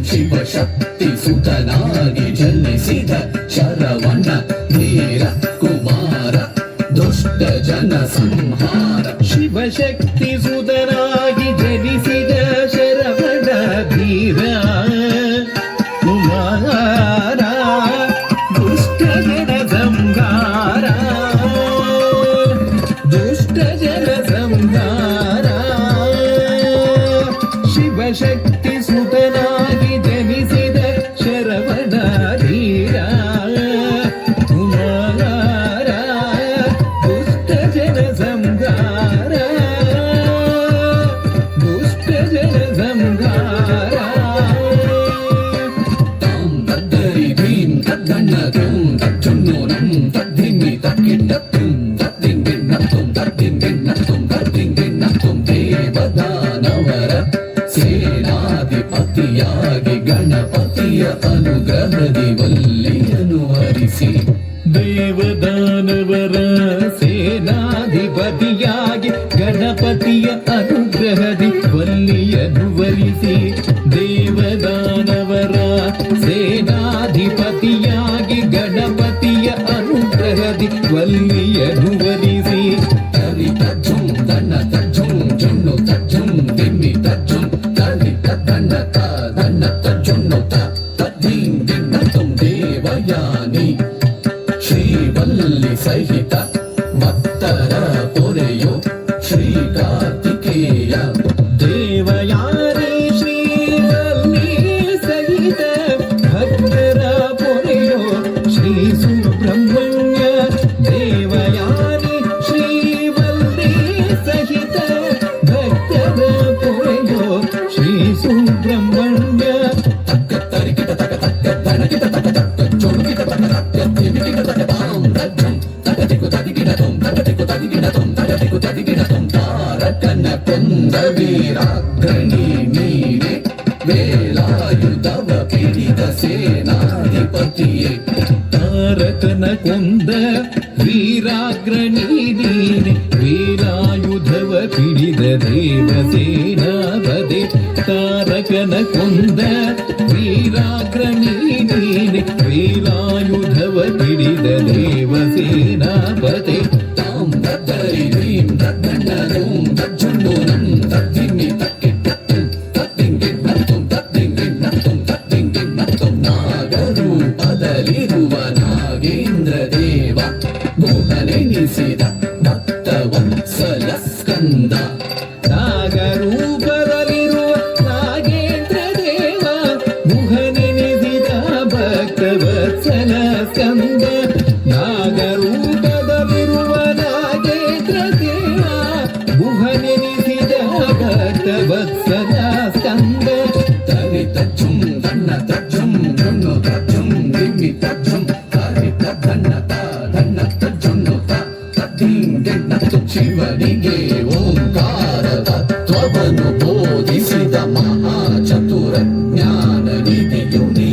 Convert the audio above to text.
ಶಿವಶಕ್ತಿ ಸುತನಾಗಿ ಜನಿಸಿದ ಶರವಣ ಧೀರ ಕುಮಾರ ದುಷ್ಟ ಜನ ಸಂಹಾರ. ಶಿವಶಕ್ತಿ ಸುತನಾಗಿ ಜನಿಸಿದ ಶರವಣ ಧೀರ ಕುಮಾರ ದುಷ್ಟ ಜನ ಸಂಹಾರ. ದುಷ್ಟ ಜನ ಸಂಹಾರ. ಶಿವಶಕ್ತಿ ಸುತನಾಗಿ ಜನಿಸಿದ ಶರವಣ ಧೀರ ಕುಮಾರ ದುಷ್ಟ ಜನ ಸಂಹಾರ. ದುಷ್ಟ ಜನ ಸಂಹಾರ. ತಾಂ ತದ್ದರಿ ಭೀಂ ತದ್ದಣ್ಣ ತೋಂ ತಚ್ಚುಣ್ಣೋ ನಂ ತದ್ದಿಮ್ಮಿ ತಕ್ಕಿಟ್ಟತ್ತುಂ ತದ್ದಿಂಗಿನ್ನತ್ತುಂ ತದ್ದಿಂಗಿನ್ನತ್ತುಂ ತದ್ದಿಂಗಿನ್ನತ್ತುಂ ದೇವದಾನವರ ಸೇನಾಧಿಪತಿಯಾಗಿ ಗಣಪತಿಯ ಅನುಗ್ರಹದಿ ವಲ್ಲಿಯನು ಹರಿಸಿ. ದೇವದಾನವರ ಸೇನಾಧಿಪತಿಯಾಗಿ ಗಣಪತಿಯ ಅನುಗ್ರಹದಿ ವಲ್ಲಿಯನು ವರಿಸಿ. ದೇವದಾನವರ ಸೇನಾಧಿಪತಿಯಾಗಿ ಗಣಪತಿಯ ಅನುಗ್ರಹದಿ ವಲ್ಲಿಯನು ವರಿಸಿ. ತರಿ ತಜ್ಜುಂ ದಣ್ಣ ತಜ್ಜುಂ ಜುಣ್ಣು ತಜ್ಜುಂ ದಿಮ್ಮಿ ತಜ್ಜುಂ ತರಿ ತದ್ದಣ್ಣ ತಣ್ಣ ತಜ್ಜುಣ್ಣು ತದ್ದಿಂಗಿನ್ನತ್ತುಂ ದೇವಯಾನಿ ಶ್ರೀವಲ್ಲಿ ಸಹಿತ ಭಕ್ತರ ಪೊರೆಯೋ ಶ್ರೀ ಕಾರ್ತಿಕೇಯ. ದೇವಯಾನಿ ಶ್ರೀವಲ್ಲಿ ಸಹಿತ ಭಕ್ತರ ಪೊರೆಯೋ ಶ್ರೀ ಸುಬ್ರಹ್ಮಣ್ಯ. ದೇವಯಾನಿ ಶ್ರೀವಲ್ಲಿ ಸಹಿತ ಭಕ್ತರ ಪೊರೆಯೋ ಶ್ರೀ ಸುಬ್ರಹ್ಮಣ್ಯ. ತಕ್ಕ ತರಿಕಿಟ ತಕ ತಕ್ಕ ತನಕಿಟ ತಕ ತಕ್ಕ ಚೊಣಕಿಟ ತಕ ತಕ್ಕ ತಿಮಿಕಿಟ ತಕ ತಾಂ ರಜ್ಜಂ ತಗದಿಕು ತದಿಗಿಡತುಂ ತಗದಿಕು ತದಿಗಿಡತುಂ ತಗದಿಕು ತದಿಗಿಡತುಂ ತಾರಕನ ಕೊಂದ ವೀರಾಗ್ರಣಿ ನೀನೆ ವೇಲಾಯುಧವ ಪಿಡಿದ ಸೇನಾಧಿಪತಿಯೇ. ತಾರಕನ ಕೊಂದ ವೀರಾಗ್ರಣಿ ನೀನೆ ವೇಲಾಯುಧವ ಪಿಡಿದ ದೇವಸೇನಾಪತಿ. ತಾರಕನ ಕೊಂದ ವೀರಾಗ್ರಣಿ ನೀನೆ ವೇಲಾಯುಧವ ಪಿಡಿದ ದೇವಸೇನಾಪತಿ. ತಾಂ ತದ್ದರಿ ಭೀಂ ತದ್ದಣ್ಣ ತೋಂ ತಜ್ಜುಣ್ಣೋ ನಂ ತದ್ದಿಮ್ಮಿ ತಕ್ಕಿಟ್ಟತ್ತುಂ ತದ್ದಿಂಗಿನ್ನತ್ತುಂ ತದ್ದಿಂಗಿನ್ನತ್ತುಂ ತದ್ದಿಂಗಿನ್ನತ್ತುಂ ನಾಗರೂಪದಲ್ಲಿರುವ ನಾಗೇಂದ್ರ ದೇವ ಗುಹನೆನಿಸಿದ ಭಕ್ತವತ್ಸಲ ಸ್ಕಂದ. ನಾಗರೂಪದಲ್ಲಿರುವ ನಾಗೇಂದ್ರ ದೇವ ಗುಹನೆನಿಸಿದ ಭಕ್ತವತ್ಸಲ ಸ್ಕಂದ. ನಾಗರೂಪದಲ್ಲಿರುವ ನಾಗೇಂದ್ರ ದೇವ ಗುಹನೆನಿಸಿದ ಭಕ್ತವತ್ಸಲ ಸ್ಕಂದ. ತರಿ ತಜ್ಜುಂ ದಣ್ಣ ತಜ್ಜುಂ ಜುಣ್ಣು ತಜ್ಜುಂ ದಿಮ್ಮಿ ತಜ್ಜುಂ ತರಿ ತದ್ದಣ್ಣ ತಣ್ಣ ತಜ್ಜುಣ್ಣು ತದ್ದಿಂಗಿನ್ನತ್ತುಂ ಶಿವನಿಗೆ ಓಂಕಾರ ತತ್ವವನ್ನು ಬೋಧಿಸಿದ ಮಹಾಚತುರ ಜ್ಞಾನ ನಿಧಿಯು ನೀ.